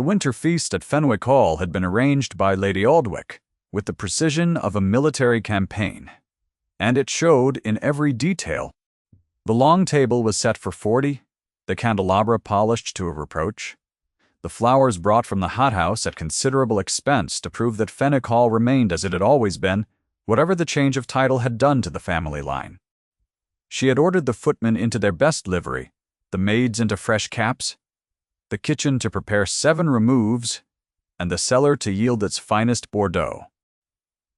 The winter feast at Fenwick Hall had been arranged by Lady Aldwych with the precision of a military campaign, and it showed in every detail. The long table was set for 40, the candelabra polished to a reproach, the flowers brought from the hothouse at considerable expense to prove that Fenwick Hall remained as it had always been, whatever the change of title had done to the family line. She had ordered the footmen into their best livery, the maids into fresh caps, the kitchen to prepare 7 removes, and the cellar to yield its finest Bordeaux.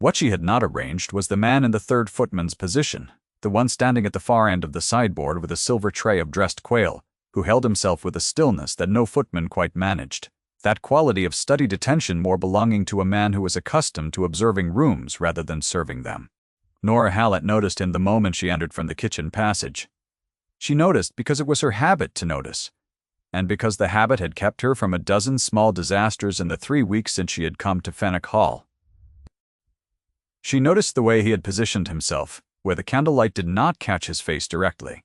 What she had not arranged was the man in the third footman's position, the one standing at the far end of the sideboard with a silver tray of dressed quail, who held himself with a stillness that no footman quite managed, that quality of studied attention more belonging to a man who was accustomed to observing rooms rather than serving them. Nora Hallett noticed him the moment she entered from the kitchen passage. She noticed because it was her habit to notice, and because the habit had kept her from a dozen small disasters in the 3 weeks since she had come to Fenwick Hall. She noticed the way he had positioned himself, where the candlelight did not catch his face directly.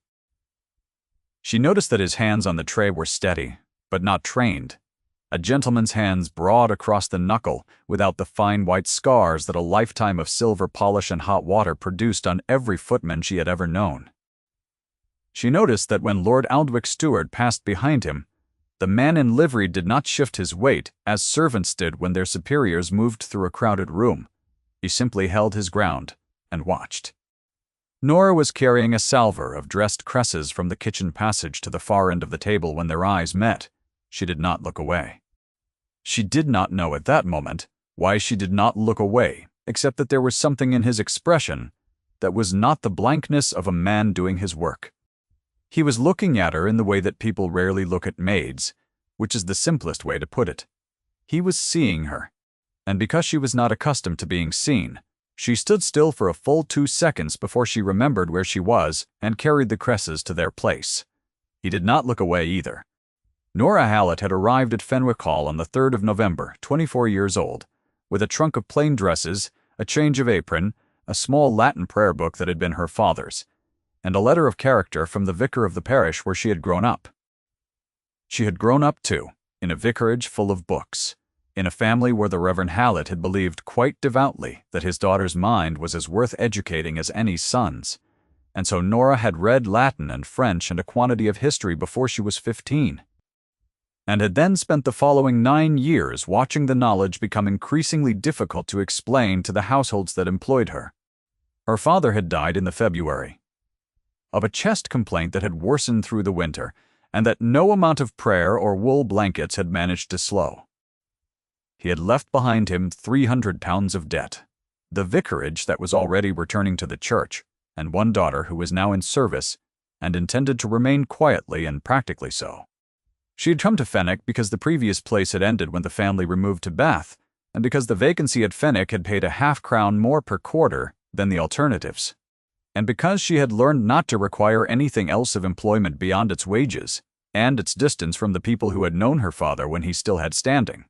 She noticed that his hands on the tray were steady, but not trained, a gentleman's hands broad across the knuckle without the fine white scars that a lifetime of silver polish and hot water produced on every footman she had ever known. She noticed that when Lord Aldwich's steward passed behind him, the man in livery did not shift his weight as servants did when their superiors moved through a crowded room. He simply held his ground and watched. Nora was carrying a salver of dressed cresses from the kitchen passage to the far end of the table when their eyes met. She did not look away. She did not know at that moment why she did not look away, except that there was something in his expression that was not the blankness of a man doing his work. He was looking at her in the way that people rarely look at maids, which is the simplest way to put it. He was seeing her, and because she was not accustomed to being seen, she stood still for a full 2 seconds before she remembered where she was and carried the cresses to their place. He did not look away either. Nora Hallett had arrived at Fenwick Hall on the 3rd of November, 24 years old, with a trunk of plain dresses, a change of apron, a small Latin prayer book that had been her father's, and a letter of character from the vicar of the parish where she had grown up. She had grown up, too, in a vicarage full of books, in a family where the Reverend Hallett had believed quite devoutly that his daughter's mind was as worth educating as any son's, and so Nora had read Latin and French and a quantity of history before she was 15, and had then spent the following 9 years watching the knowledge become increasingly difficult to explain to the households that employed her. Her father had died in the February of a chest complaint that had worsened through the winter, and that no amount of prayer or wool blankets had managed to slow. He had left behind him £300 of debt, the vicarage that was already returning to the church, and one daughter who was now in service and intended to remain quietly and practically so. She had come to Fenwick because the previous place had ended when the family removed to Bath, and because the vacancy at Fenwick had paid a half-crown more per quarter than the alternatives, and because she had learned not to require anything else of employment beyond its wages and its distance from the people who had known her father when he still had standing.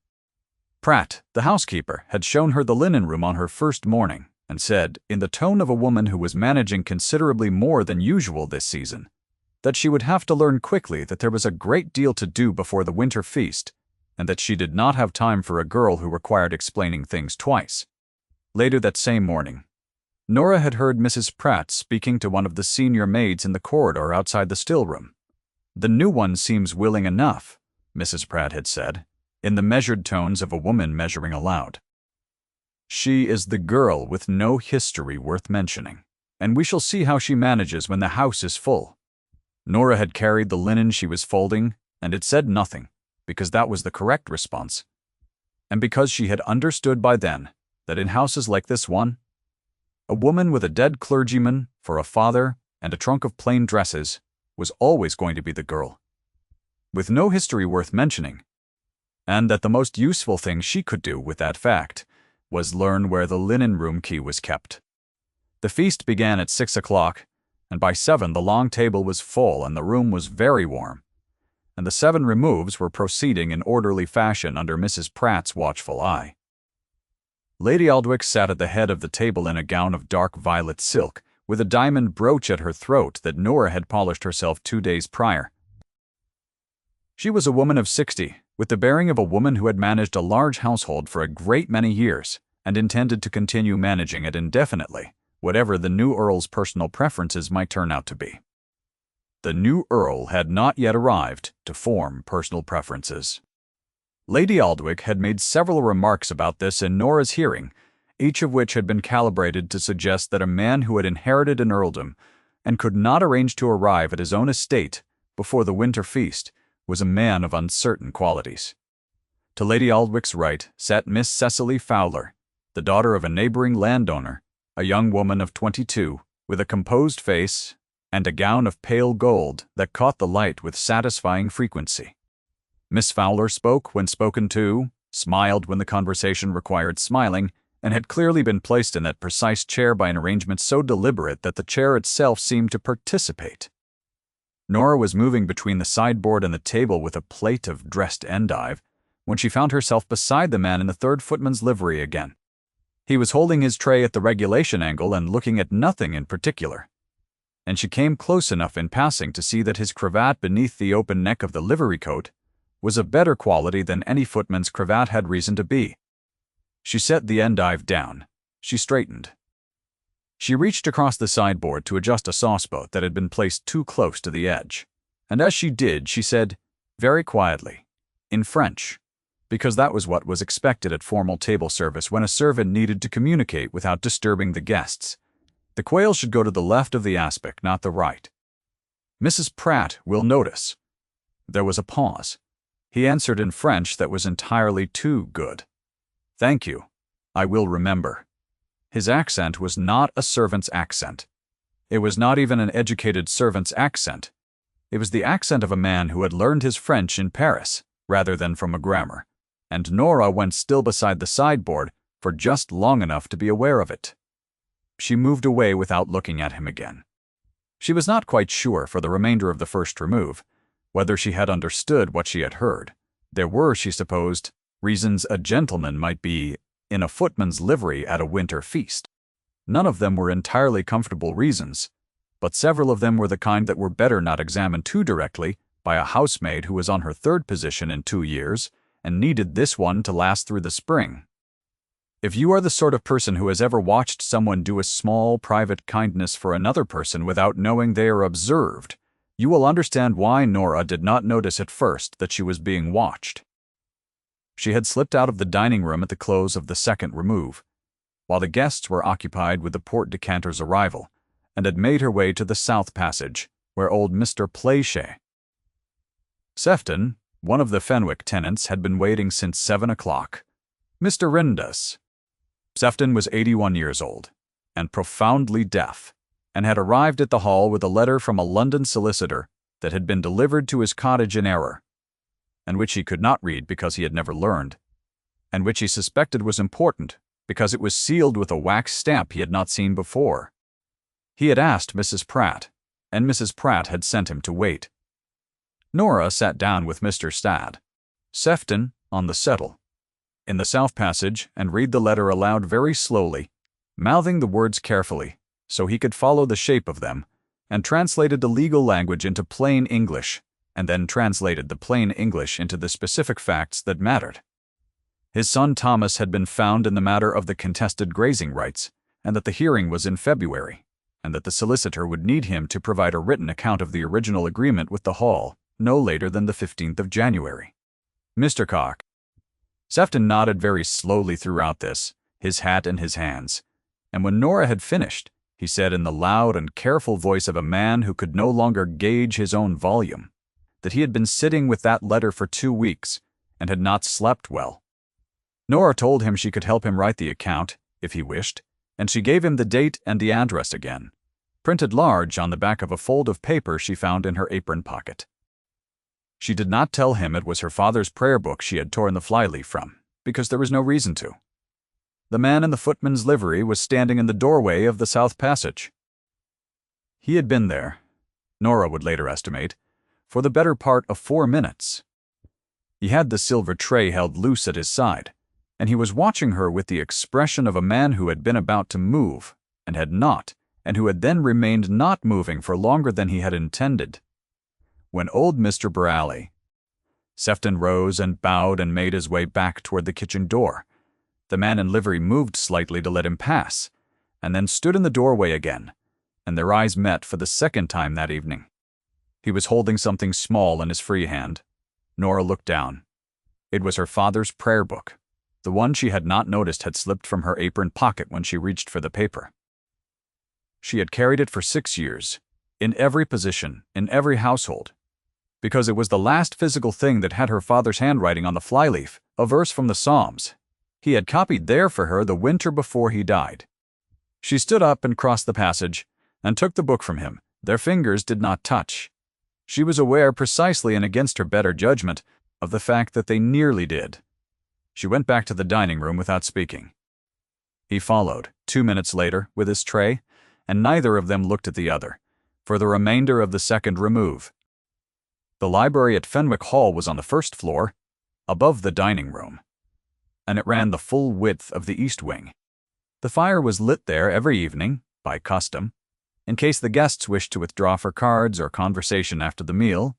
Pratt, the housekeeper, had shown her the linen room on her first morning, and said, in the tone of a woman who was managing considerably more than usual this season, that she would have to learn quickly that there was a great deal to do before the winter feast, and that she did not have time for a girl who required explaining things twice. Later that same morning, Nora had heard Mrs. Pratt speaking to one of the senior maids in the corridor outside the still-room. "The new one seems willing enough," Mrs. Pratt had said, in the measured tones of a woman measuring aloud. "She is the girl with no history worth mentioning, and we shall see how she manages when the house is full." Nora had carried the linen she was folding, and had said nothing, because that was the correct response, and because she had understood by then that in houses like this one, a woman with a dead clergyman for a father and a trunk of plain dresses was always going to be the girl, with no history worth mentioning, and that the most useful thing she could do with that fact was learn where the linen room key was kept. The feast began at 6 o'clock, and by 7 the long table was full and the room was very warm, and the 7 removes were proceeding in orderly fashion under Mrs. Pratt's watchful eye. Lady Aldwych sat at the head of the table in a gown of dark violet silk, with a diamond brooch at her throat that Nora had polished herself 2 days prior. She was a woman of 60, with the bearing of a woman who had managed a large household for a great many years and intended to continue managing it indefinitely, whatever the new Earl's personal preferences might turn out to be. The new Earl had not yet arrived to form personal preferences. Lady Aldwych had made several remarks about this in Nora's hearing, each of which had been calibrated to suggest that a man who had inherited an earldom and could not arrange to arrive at his own estate before the winter feast was a man of uncertain qualities. To Lady Aldwich's right sat Miss Cecily Fowler, the daughter of a neighboring landowner, a young woman of 22, with a composed face and a gown of pale gold that caught the light with satisfying frequency. Miss Fowler spoke when spoken to, smiled when the conversation required smiling, and had clearly been placed in that precise chair by an arrangement so deliberate that the chair itself seemed to participate. Nora was moving between the sideboard and the table with a plate of dressed endive when she found herself beside the man in the third footman's livery again. He was holding his tray at the regulation angle and looking at nothing in particular, and she came close enough in passing to see that his cravat beneath the open neck of the livery coat was of better quality than any footman's cravat had reason to be. She set the endive down. She straightened. She reached across the sideboard to adjust a sauceboat that had been placed too close to the edge, and as she did, she said, very quietly, in French, because that was what was expected at formal table service when a servant needed to communicate without disturbing the guests. The quail should go to the left of the aspic, not the right. Mrs. Pratt will notice. There was a pause. He answered in French that was entirely too good. Thank you. I will remember. His accent was not a servant's accent. It was not even an educated servant's accent. It was the accent of a man who had learned his French in Paris, rather than from a grammar, and Nora went still beside the sideboard for just long enough to be aware of it. She moved away without looking at him again. She was not quite sure for the remainder of the first remove whether she had understood what she had heard. There were, she supposed, reasons a gentleman might be in a footman's livery at a winter feast. None of them were entirely comfortable reasons, but several of them were the kind that were better not examined too directly by a housemaid who was on her third position in 2 years and needed this one to last through the spring. If you are the sort of person who has ever watched someone do a small private kindness for another person without knowing they are observed, you will understand why Nora did not notice at first that she was being watched. She had slipped out of the dining room at the close of the second remove, while the guests were occupied with the port decanter's arrival, and had made her way to the south passage, where old Mr. Playshay. Sefton, one of the Fenwick tenants, had been waiting since 7 o'clock. Mr. Rindas. Sefton was 81 years old, and profoundly deaf, and had arrived at the hall with a letter from a London solicitor that had been delivered to his cottage in error, and which he could not read because he had never learned, and which he suspected was important because it was sealed with a wax stamp he had not seen before. He had asked Mrs. Pratt, and Mrs. Pratt had sent him to wait. Nora sat down with Mr. Stadd, Sefton on the settle, in the south passage, and read the letter aloud very slowly, mouthing the words carefully so he could follow the shape of them, and translated the legal language into plain English, and then translated the plain English into the specific facts that mattered. His son Thomas had been found in the matter of the contested grazing rights, and that the hearing was in February, and that the solicitor would need him to provide a written account of the original agreement with the Hall no later than the 15th of January. Mr. Cock. Sefton nodded very slowly throughout this, his hat in his hands, and when Nora had finished, he said in the loud and careful voice of a man who could no longer gauge his own volume, that he had been sitting with that letter for 2 weeks and had not slept well. Nora told him she could help him write the account, if he wished, and she gave him the date and the address again, printed large on the back of a fold of paper she found in her apron pocket. She did not tell him it was her father's prayer book she had torn the flyleaf from, because there was no reason to. The man in the footman's livery was standing in the doorway of the south passage. He had been there, Nora would later estimate, for the better part of 4 minutes. He had the silver tray held loose at his side, and he was watching her with the expression of a man who had been about to move, and had not, and who had then remained not moving for longer than he had intended. When old Mr. Braley, Sefton rose and bowed and made his way back toward the kitchen door. The man in livery moved slightly to let him pass, and then stood in the doorway again, and their eyes met for the second time that evening. He was holding something small in his free hand. Nora looked down. It was her father's prayer book. The one she had not noticed had slipped from her apron pocket when she reached for the paper. She had carried it for 6 years, in every position, in every household, because it was the last physical thing that had her father's handwriting on the flyleaf, a verse from the Psalms. He had copied there for her the winter before he died. She stood up and crossed the passage, and took the book from him. Their fingers did not touch. She was aware, precisely and against her better judgment, of the fact that they nearly did. She went back to the dining room without speaking. He followed, 2 minutes later, with his tray, and neither of them looked at the other, for the remainder of the second remove. The library at Fenwick Hall was on the first floor, above the dining room, and it ran the full width of the east wing. The fire was lit there every evening, by custom, in case the guests wished to withdraw for cards or conversation after the meal,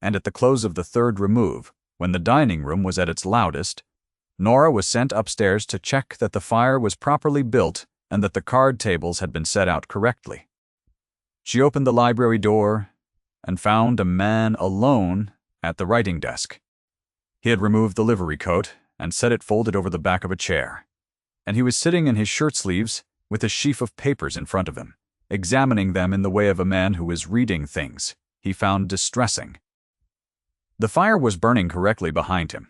and at the close of the third remove, when the dining room was at its loudest, Nora was sent upstairs to check that the fire was properly built and that the card tables had been set out correctly. She opened the library door and found a man alone at the writing desk. He had removed the livery coat and set it folded over the back of a chair, and he was sitting in his shirt sleeves with a sheaf of papers in front of him, examining them in the way of a man who is reading things he found distressing. The fire was burning correctly behind him.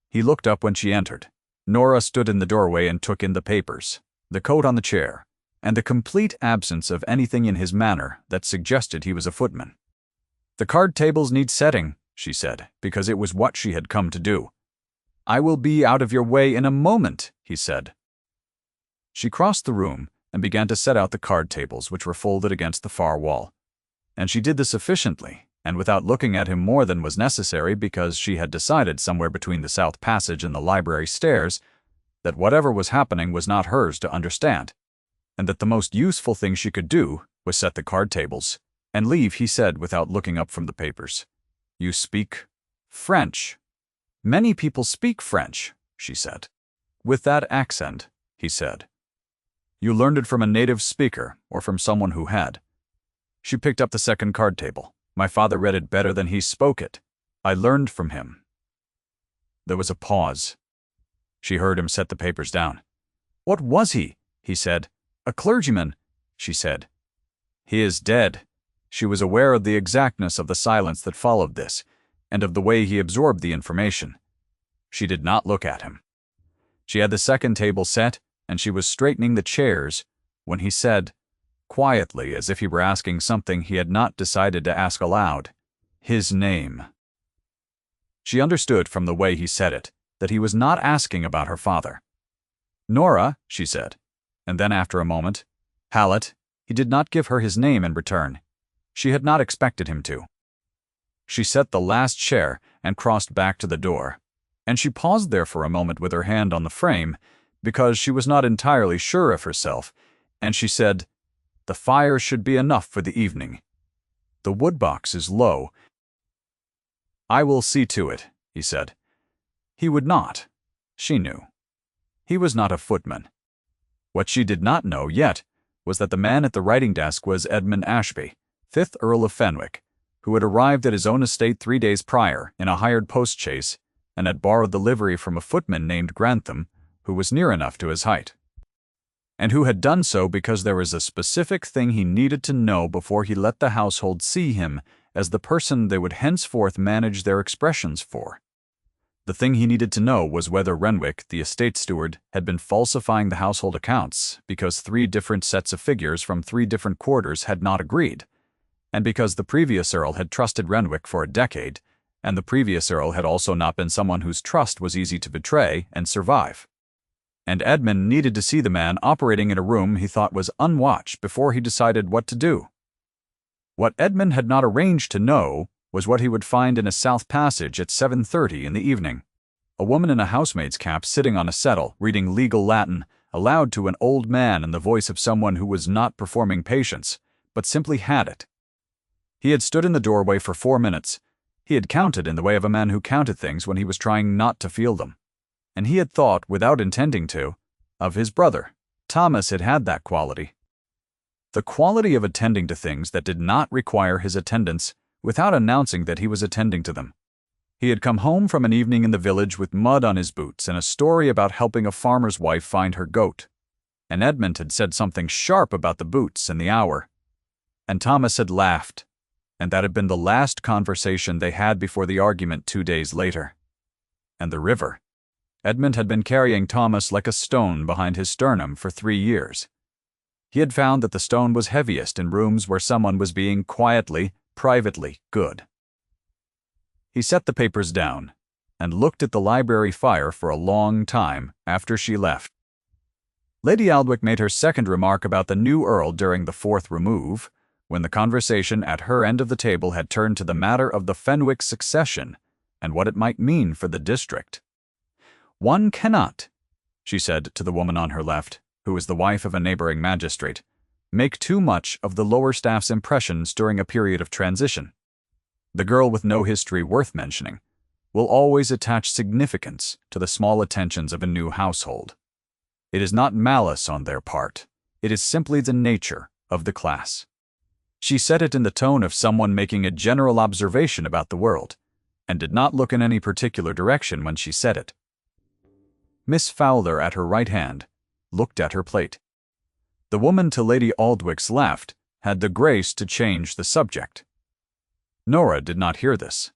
He looked up when she entered. Nora stood in the doorway and took in the papers, the coat on the chair, and the complete absence of anything in his manner that suggested he was a footman. "The card tables need setting," she said, because it was what she had come to do. "I will be out of your way in a moment," he said. She crossed the room and began to set out the card tables, which were folded against the far wall. And she did this efficiently, and without looking at him more than was necessary, because she had decided somewhere between the south passage and the library stairs that whatever was happening was not hers to understand, and that the most useful thing she could do was set the card tables and leave. He said, without looking up from the papers, "You speak French." "Many people speak French," she said. "With that accent," he said. "You learned it from a native speaker, or from someone who had." She picked up the second card table. "My father read it better than he spoke it. I learned from him." There was a pause. She heard him set the papers down. "What was he?" he said. "A clergyman," she said. "He is dead." She was aware of the exactness of the silence that followed this, and of the way he absorbed the information. She did not look at him. She had the second table set, and she was straightening the chairs, when he said, quietly, as if he were asking something he had not decided to ask aloud, his name. She understood from the way he said it that he was not asking about her father. "Nora," she said, and then after a moment, "Hallett." He did not give her his name in return. She had not expected him to. She set the last chair and crossed back to the door, and she paused there for a moment with her hand on the frame, because she was not entirely sure of herself, and she said, "The fire should be enough for the evening. The woodbox is low." "I will see to it," he said. He would not. She knew. He was not a footman. What she did not know yet was that the man at the writing desk was Edmund Ashby, 5th Earl of Fenwick, who had arrived at his own estate 3 days prior in a hired post-chaise and had borrowed the livery from a footman named Grantham, who was near enough to his height, and who had done so because there was a specific thing he needed to know before he let the household see him as the person they would henceforth manage their expressions for. The thing he needed to know was whether Renwick, the estate steward, had been falsifying the household accounts because 3 different sets of figures from 3 different quarters had not agreed, and because the previous Earl had trusted Renwick for a decade, and the previous Earl had also not been someone whose trust was easy to betray and survive. And Edmund needed to see the man operating in a room he thought was unwatched before he decided what to do. What Edmund had not arranged to know was what he would find in a south passage at 7:30 in the evening. A woman in a housemaid's cap sitting on a settle, reading legal Latin, aloud to an old man in the voice of someone who was not performing patience, but simply had it. He had stood in the doorway for 4 minutes, He had counted in the way of a man who counted things when he was trying not to feel them. And he had thought, without intending to, of his brother. Thomas had had that quality. The quality of attending to things that did not require his attendance without announcing that he was attending to them. He had come home from an evening in the village with mud on his boots and a story about helping a farmer's wife find her goat. And Edmund had said something sharp about the boots and the hour. And Thomas had laughed, and that had been the last conversation they had before the argument 2 days later. And the river. Edmund had been carrying Thomas like a stone behind his sternum for 3 years. He had found that the stone was heaviest in rooms where someone was being quietly, privately good. He set the papers down and looked at the library fire for a long time after she left. Lady Aldwych made her second remark about the new Earl during the fourth remove, when the conversation at her end of the table had turned to the matter of the Fenwick succession and what it might mean for the district. "One cannot," she said to the woman on her left, who was the wife of a neighboring magistrate, "make too much of the lower staff's impressions during a period of transition. The girl with no history worth mentioning will always attach significance to the small attentions of a new household. It is not malice on their part, it is simply the nature of the class." She said it in the tone of someone making a general observation about the world, and did not look in any particular direction when she said it. Miss Fowler, at her right hand, looked at her plate. The woman to Lady Aldwich's left had the grace to change the subject. Nora did not hear this.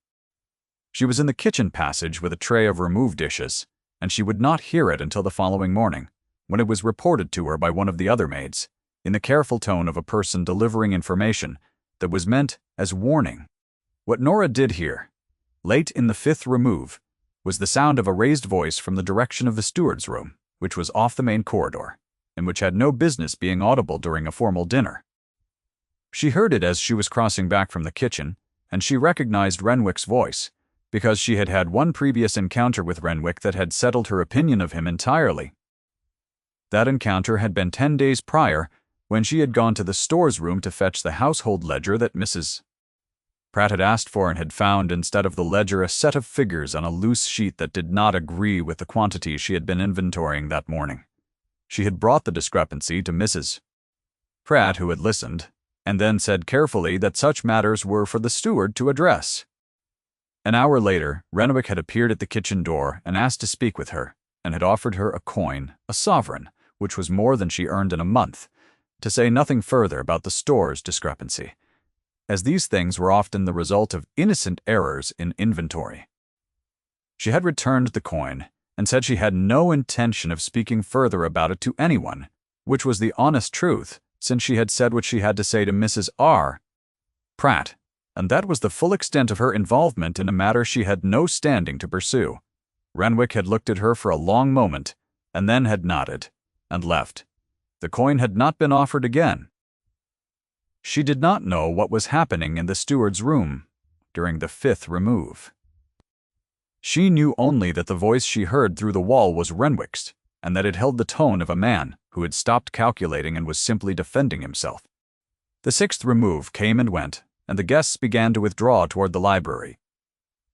She was in the kitchen passage with a tray of remove dishes, and she would not hear it until the following morning, when it was reported to her by one of the other maids, in the careful tone of a person delivering information that was meant as warning. What Nora did hear, late in the fifth remove, was the sound of a raised voice from the direction of the steward's room, which was off the main corridor, and which had no business being audible during a formal dinner. She heard it as she was crossing back from the kitchen, and she recognized Renwick's voice, because she had had one previous encounter with Renwick that had settled her opinion of him entirely. That encounter had been 10 days prior, when she had gone to the stores room to fetch the household ledger that Mrs. Pratt had asked for and had found instead of the ledger a set of figures on a loose sheet that did not agree with the quantities she had been inventorying that morning. She had brought the discrepancy to Mrs. Pratt, who had listened, and then said carefully that such matters were for the steward to address. An hour later, Renwick had appeared at the kitchen door and asked to speak with her, and had offered her a coin, a sovereign, which was more than she earned in a month, to say nothing further about the store's discrepancy, as these things were often the result of innocent errors in inventory. She had returned the coin, and said she had no intention of speaking further about it to anyone, which was the honest truth, since she had said what she had to say to Mrs. R. Pratt, and that was the full extent of her involvement in a matter she had no standing to pursue. Renwick had looked at her for a long moment, and then had nodded, and left. The coin had not been offered again. She did not know what was happening in the steward's room during the fifth remove. She knew only that the voice she heard through the wall was Renwick's, and that it held the tone of a man who had stopped calculating and was simply defending himself. The sixth remove came and went, and the guests began to withdraw toward the library.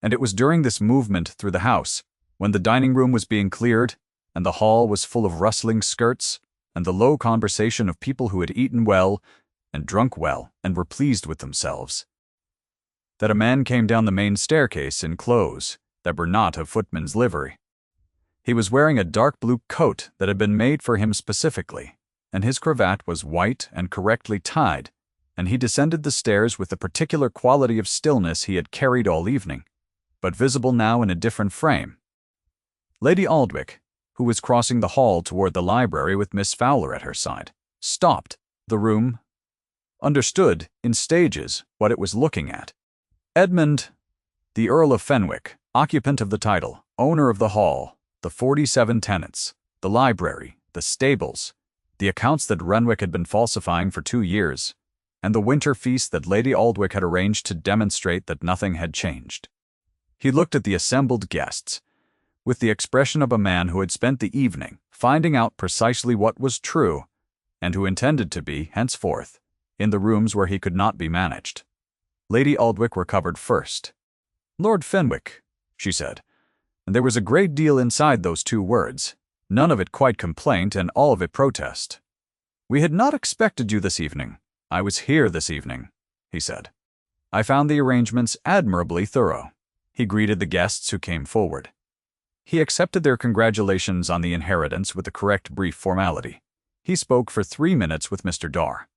And it was during this movement through the house, when the dining room was being cleared, and the hall was full of rustling skirts, and the low conversation of people who had eaten well, and drunk well, and were pleased with themselves, that a man came down the main staircase in clothes that were not of Footman's livery. He was wearing a dark blue coat that had been made for him specifically, and his cravat was white and correctly tied, and he descended the stairs with the particular quality of stillness he had carried all evening, but visible now in a different frame. Lady Aldwych, who was crossing the hall toward the library with Miss Fowler at her side, stopped. The room understood, in stages, what it was looking at. Edmund, the Earl of Fenwick, occupant of the title, owner of the hall, the 47 tenants, the library, the stables, the accounts that Renwick had been falsifying for 2 years, and the winter feast that Lady Aldwych had arranged to demonstrate that nothing had changed. He looked at the assembled guests with the expression of a man who had spent the evening finding out precisely what was true, and who intended to be, henceforth, in the rooms where he could not be managed. Lady Aldwych recovered first. Lord Fenwick, she said, and there was a great deal inside those two words, none of it quite complaint and all of it protest. We had not expected you this evening. I was here this evening, he said. I found the arrangements admirably thorough. He greeted the guests who came forward. He accepted their congratulations on the inheritance with the correct brief formality. He spoke for 3 minutes with Mr. Darr.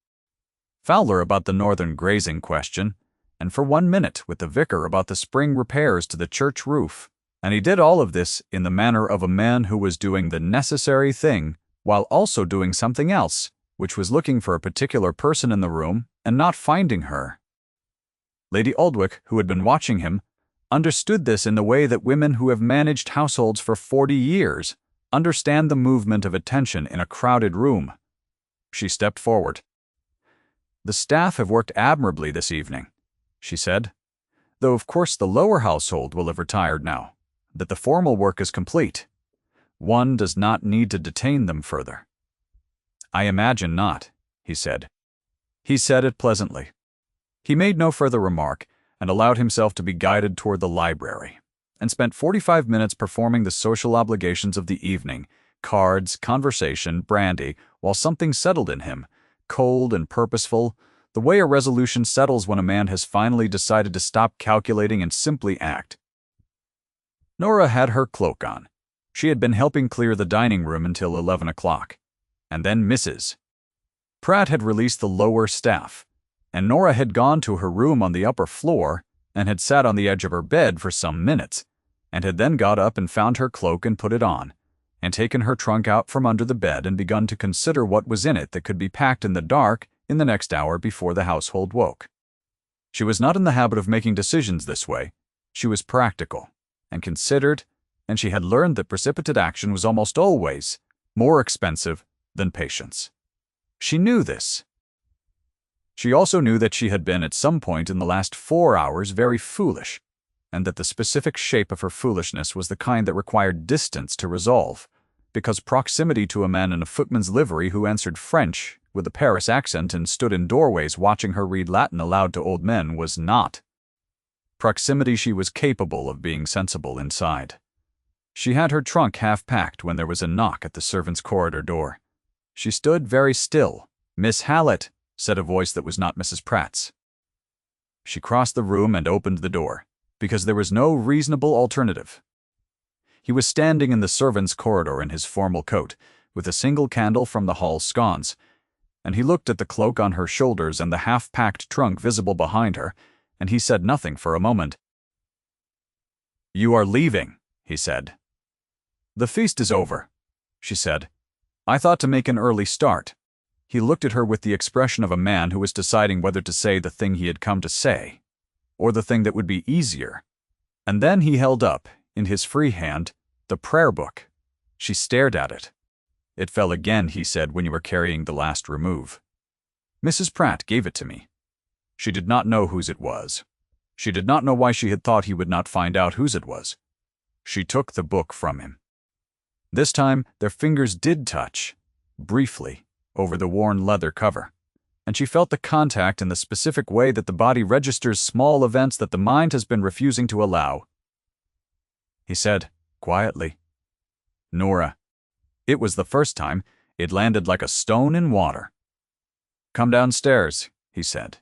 Fowler about the northern grazing question, and for 1 minute with the vicar about the spring repairs to the church roof, and he did all of this in the manner of a man who was doing the necessary thing while also doing something else, which was looking for a particular person in the room and not finding her. Lady Aldwych, who had been watching him, understood this in the way that women who have managed households for 40 years understand the movement of attention in a crowded room. She stepped forward. The staff have worked admirably this evening, she said, though of course the lower household will have retired now, that the formal work is complete. One does not need to detain them further. I imagine not, he said. He said it pleasantly. He made no further remark and allowed himself to be guided toward the library, and spent 45 minutes performing the social obligations of the evening, cards, conversation, brandy, while something settled in him, cold and purposeful, the way a resolution settles when a man has finally decided to stop calculating and simply act. Nora had her cloak on. She had been helping clear the dining room until 11 o'clock. And then Mrs. Pratt had released the lower staff, and Nora had gone to her room on the upper floor and had sat on the edge of her bed for some minutes, and had then got up and found her cloak and put it on, and taken her trunk out from under the bed and begun to consider what was in it that could be packed in the dark in the next hour before the household woke. She was not in the habit of making decisions this way. She was practical and considered, and she had learned that precipitate action was almost always more expensive than patience. She knew this. She also knew that she had been at some point in the last 4 hours very foolish, and that the specific shape of her foolishness was the kind that required distance to resolve, because proximity to a man in a footman's livery who answered French with a Paris accent and stood in doorways watching her read Latin aloud to old men was not. Proximity she was capable of being sensible inside. She had her trunk half packed when there was a knock at the servants' corridor door. She stood very still. "Miss Hallett," said a voice that was not Mrs. Pratt's. She crossed the room and opened the door, because there was no reasonable alternative. He was standing in the servants' corridor in his formal coat, with a single candle from the hall sconce, and he looked at the cloak on her shoulders and the half-packed trunk visible behind her, and he said nothing for a moment. "You are leaving," he said. "The feast is over," she said. "I thought to make an early start." He looked at her with the expression of a man who was deciding whether to say the thing he had come to say, or the thing that would be easier. And then he held up, in his free hand, the prayer book. She stared at it. "It fell again," he said, "when you were carrying the last remove. Mrs. Pratt gave it to me." She did not know whose it was. She did not know why she had thought he would not find out whose it was. She took the book from him. This time, their fingers did touch, briefly, over the worn leather cover, and she felt the contact in the specific way that the body registers small events that the mind has been refusing to allow. He said, quietly, "Nora." It was the first time. It landed like a stone in water. "Come downstairs," he said.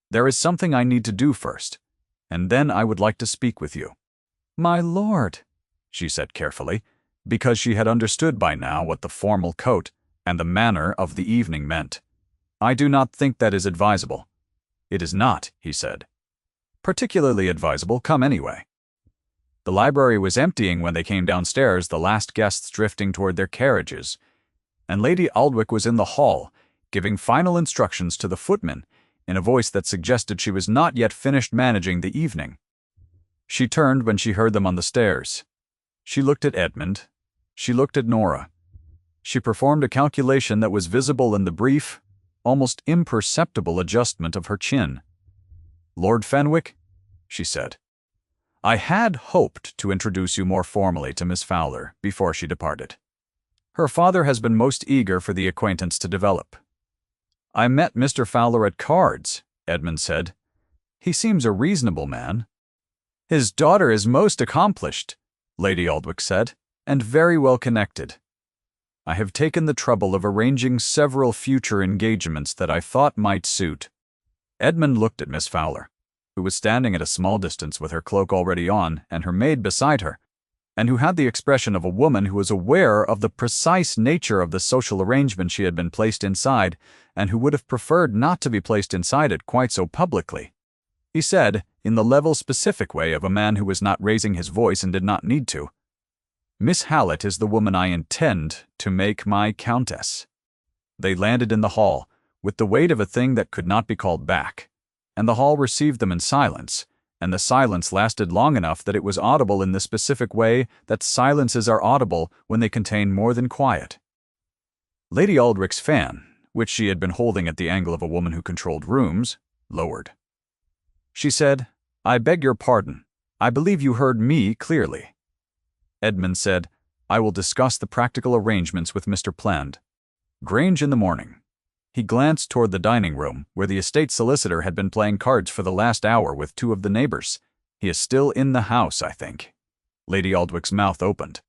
"There is something I need to do first, and then I would like to speak with you." "My lord," she said carefully, because she had understood by now what the formal coat and the manner of the evening meant. "I do not think that is advisable." "It is not," he said. "Particularly advisable. Come anyway." The library was emptying when they came downstairs, the last guests drifting toward their carriages, and Lady Aldwych was in the hall, giving final instructions to the footman, in a voice that suggested she was not yet finished managing the evening. She turned when she heard them on the stairs. She looked at Edmund. She looked at Nora. She performed a calculation that was visible in the brief, almost imperceptible adjustment of her chin. "Lord Fenwick," she said, "I had hoped to introduce you more formally to Miss Fowler before she departed. Her father has been most eager for the acquaintance to develop." "I met Mr. Fowler at cards," Edmund said. "He seems a reasonable man." "His daughter is most accomplished," Lady Aldwych said, "and very well connected. I have taken the trouble of arranging several future engagements that I thought might suit." Edmund looked at Miss Fowler, who was standing at a small distance with her cloak already on and her maid beside her, and who had the expression of a woman who was aware of the precise nature of the social arrangement she had been placed inside, and who would have preferred not to be placed inside it quite so publicly. He said, in the level, specific way of a man who was not raising his voice and did not need to, "Miss Hallett is the woman I intend to make my countess." They landed in the hall, with the weight of a thing that could not be called back, and the hall received them in silence, and the silence lasted long enough that it was audible in the specific way that silences are audible when they contain more than quiet. Lady Aldwich's fan, which she had been holding at the angle of a woman who controlled rooms, lowered. She said, "I beg your pardon. I believe you heard me clearly." Edmund said, "I will discuss the practical arrangements with Mr. Pland. Grange in the morning." He glanced toward the dining room, where the estate solicitor had been playing cards for the last hour with two of the neighbors. "He is still in the house, I think." Lady Aldwich's mouth opened.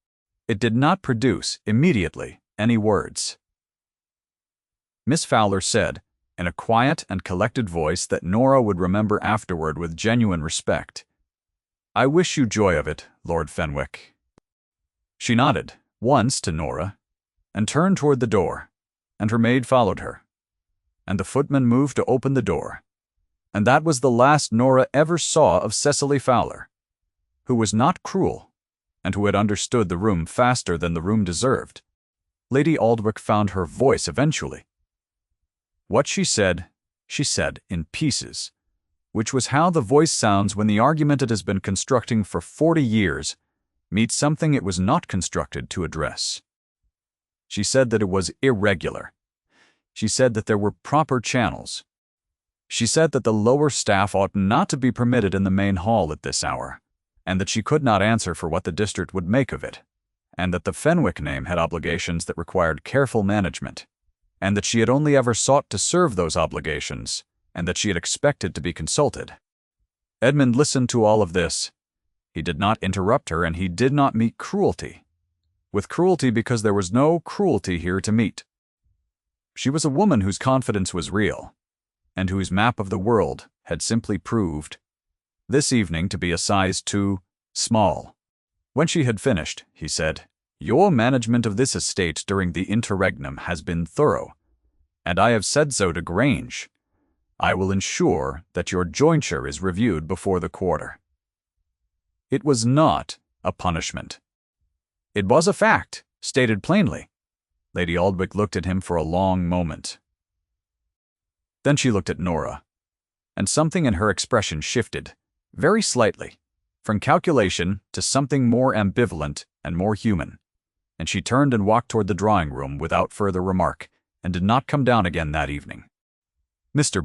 It did not produce, immediately, any words. Miss Fowler said, in a quiet and collected voice that Nora would remember afterward with genuine respect, "I wish you joy of it, Lord Fenwick." She nodded, once to Nora, and turned toward the door, and her maid followed her, and the footman moved to open the door, and that was the last Nora ever saw of Cecily Fowler, who was not cruel, and who had understood the room faster than the room deserved. Lady Aldwych found her voice eventually. What she said in pieces, which was how the voice sounds when the argument it has been constructing for 40 years meets something it was not constructed to address. She said that it was irregular. She said that there were proper channels. She said that the lower staff ought not to be permitted in the main hall at this hour, and that she could not answer for what the district would make of it, and that the Fenwick name had obligations that required careful management, and that she had only ever sought to serve those obligations, and that she had expected to be consulted. Edmund listened to all of this. He did not interrupt her, and he did not meet cruelty with cruelty because there was no cruelty here to meet. She was a woman whose confidence was real, and whose map of the world had simply proved this evening to be a size too small. When she had finished, he said, "Your management of this estate during the interregnum has been thorough, and I have said so to Grange. I will ensure that your jointure is reviewed before the quarter." It was not a punishment. It was a fact, stated plainly. Lady Aldwych looked at him for a long moment. Then she looked at Nora, and something in her expression shifted, very slightly, from calculation to something more ambivalent and more human, and she turned and walked toward the drawing room without further remark, and did not come down again that evening. Mr.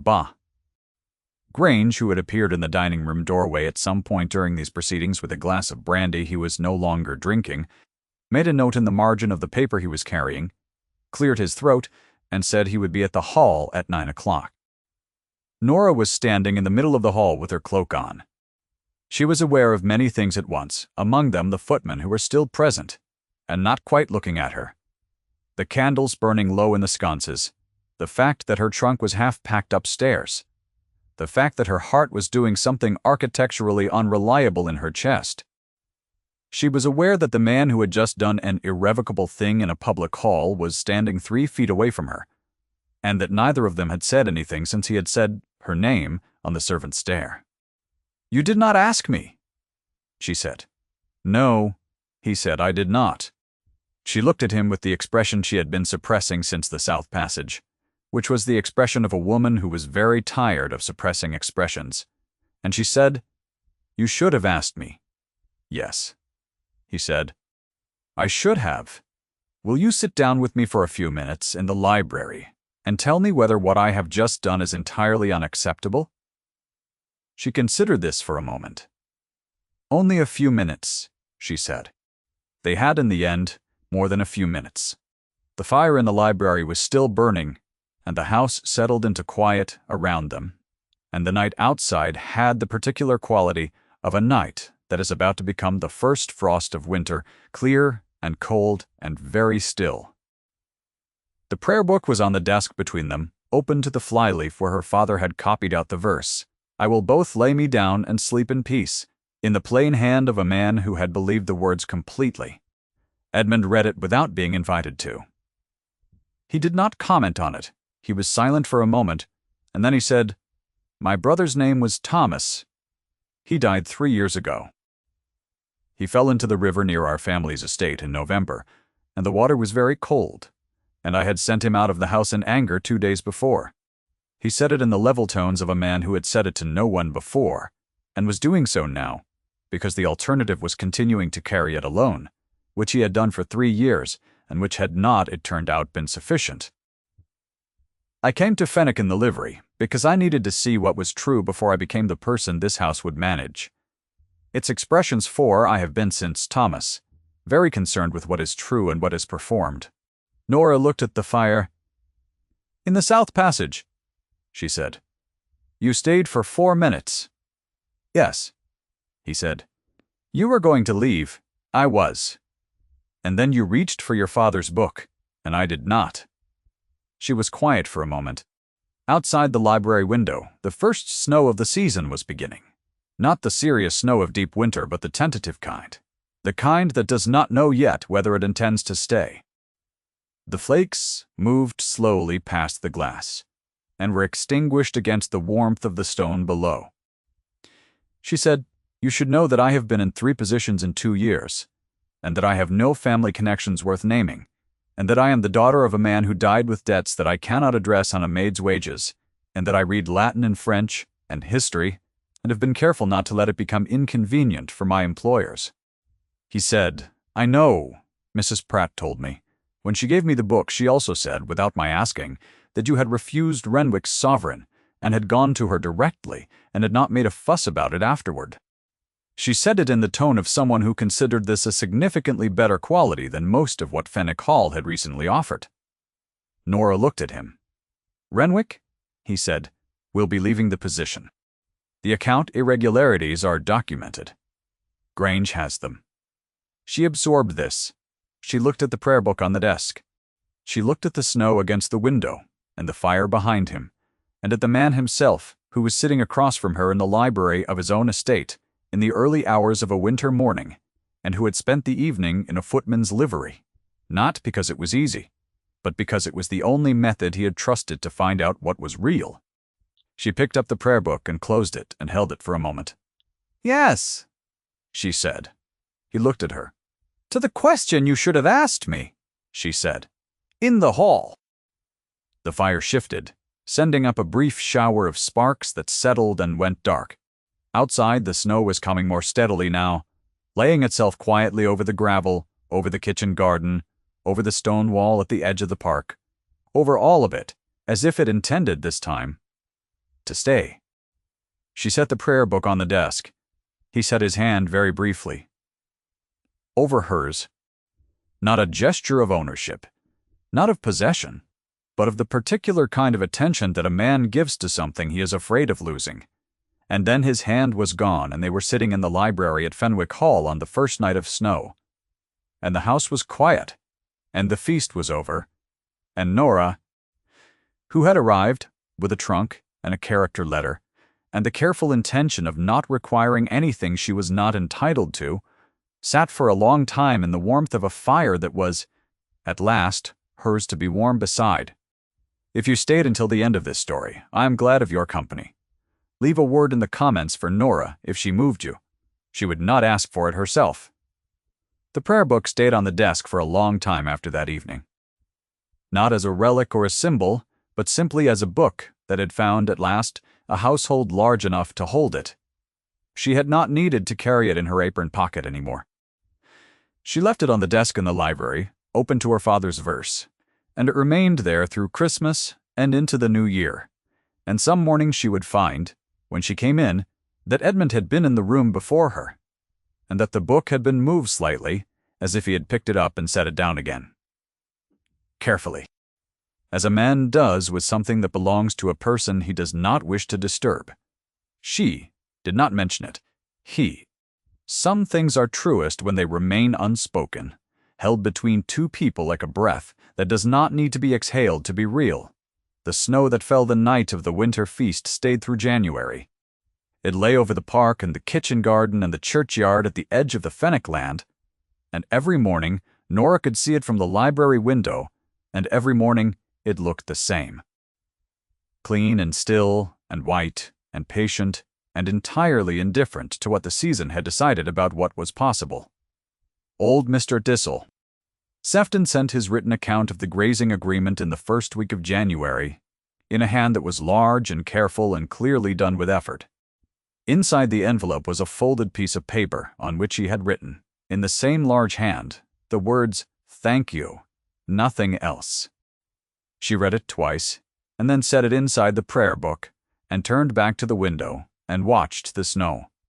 Grange, who had appeared in the dining room doorway at some point during these proceedings with a glass of brandy he was no longer drinking, made a note in the margin of the paper he was carrying, cleared his throat, and said he would be at the hall at 9 o'clock. Nora was standing in the middle of the hall with her cloak on. She was aware of many things at once, among them the footmen who were still present, and not quite looking at her, the candles burning low in the sconces, the fact that her trunk was half packed upstairs, the fact that her heart was doing something architecturally unreliable in her chest. She was aware that the man who had just done an irrevocable thing in a public hall was standing 3 feet away from her, and that neither of them had said anything since he had said her name on the servant's stair. "You did not ask me," she said. "No," he said, "I did not." She looked at him with the expression she had been suppressing since the South Passage, which was the expression of a woman who was very tired of suppressing expressions, and she said, "You should have asked me." "Yes," he said, "I should have. Will you sit down with me for a few minutes in the library and tell me whether what I have just done is entirely unacceptable?" She considered this for a moment. "Only a few minutes," she said. They had, in the end, more than a few minutes. The fire in the library was still burning, and the house settled into quiet around them, and the night outside had the particular quality of a night that is about to become the first frost of winter, clear and cold and very still. The prayer book was on the desk between them, open to the flyleaf where her father had copied out the verse, "I will both lay me down and sleep in peace," in the plain hand of a man who had believed the words completely. Edmund read it without being invited to. He did not comment on it. He was silent for a moment, and then he said, "My brother's name was Thomas. He died 3 years ago. He fell into the river near our family's estate in November, and the water was very cold, and I had sent him out of the house in anger 2 days before." He said it in the level tones of a man who had said it to no one before, and was doing so now, because the alternative was continuing to carry it alone, which he had done for 3 years, and which had not, it turned out, been sufficient. "I came to Fenwick in the Livery, because I needed to see what was true before I became the person this house would manage. Its expressions for I have been since Thomas, very concerned with what is true and what is performed." Nora looked at the fire. "In the South Passage," she said. "You stayed for 4 minutes." "Yes," he said. "You were going to leave. I was. And then you reached for your father's book, and I did not." She was quiet for a moment. Outside the library window, the first snow of the season was beginning. Not the serious snow of deep winter, but the tentative kind. The kind that does not know yet whether it intends to stay. The flakes moved slowly past the glass, and were extinguished against the warmth of the stone below. She said, "You should know that I have been in 3 positions in 2 years, and that I have no family connections worth naming, and that I am the daughter of a man who died with debts that I cannot address on a maid's wages, and that I read Latin and French and history, and have been careful not to let it become inconvenient for my employers." He said, "I know, Mrs. Pratt told me. When she gave me the book, she also said, without my asking, that you had refused Renwick's sovereign, and had gone to her directly, and had not made a fuss about it afterward." She said it in the tone of someone who considered this a significantly better quality than most of what Fenwick Hall had recently offered. Nora looked at him. "Renwick," he said, "will be leaving the position. The account irregularities are documented. Grange has them." She absorbed this. She looked at the prayer book on the desk. She looked at the snow against the window, and the fire behind him, and at the man himself, who was sitting across from her in the library of his own estate in the early hours of a winter morning, and who had spent the evening in a footman's livery, not because it was easy, but because it was the only method he had trusted to find out what was real. She picked up the prayer book and closed it and held it for a moment. "Yes," she said. He looked at her. "To the question you should have asked me," she said. "In the hall." The fire shifted, sending up a brief shower of sparks that settled and went dark. Outside, the snow was coming more steadily now, laying itself quietly over the gravel, over the kitchen garden, over the stone wall at the edge of the park, over all of it, as if it intended this time to stay. She set the prayer book on the desk. He set his hand very briefly over hers. Not a gesture of ownership, not of possession, but of the particular kind of attention that a man gives to something he is afraid of losing. And then his hand was gone, and they were sitting in the library at Fenwick Hall on the first night of snow. And the house was quiet, and the feast was over, and Nora, who had arrived with a trunk and a character letter, and the careful intention of not requiring anything she was not entitled to, sat for a long time in the warmth of a fire that was, at last, hers to be warm beside. If you stayed until the end of this story, I am glad of your company. Leave a word in the comments for Nora if she moved you. She would not ask for it herself. The prayer book stayed on the desk for a long time after that evening. Not as a relic or a symbol, but simply as a book that had found, at last, a household large enough to hold it. She had not needed to carry it in her apron pocket anymore. She left it on the desk in the library, open to her father's verse, and it remained there through Christmas and into the New Year. And some morning she would find, when she came in, that Edmund had been in the room before her, and that the book had been moved slightly, as if he had picked it up and set it down again. Carefully, as a man does with something that belongs to a person he does not wish to disturb. She did not mention it, Some things are truest when they remain unspoken, held between two people like a breath that does not need to be exhaled to be real. The snow that fell the night of the winter feast stayed through January. It lay over the park and the kitchen garden and the churchyard at the edge of the Fenwick land, and every morning Nora could see it from the library window, and every morning it looked the same. Clean and still and white and patient and entirely indifferent to what the season had decided about what was possible. Old Mr. Dissel. Sefton sent his written account of the grazing agreement in the first week of January, in a hand that was large and careful and clearly done with effort. Inside the envelope was a folded piece of paper on which he had written, in the same large hand, the words, "Thank you," nothing else. She read it twice, and then set it inside the prayer book, and turned back to the window and watched the snow.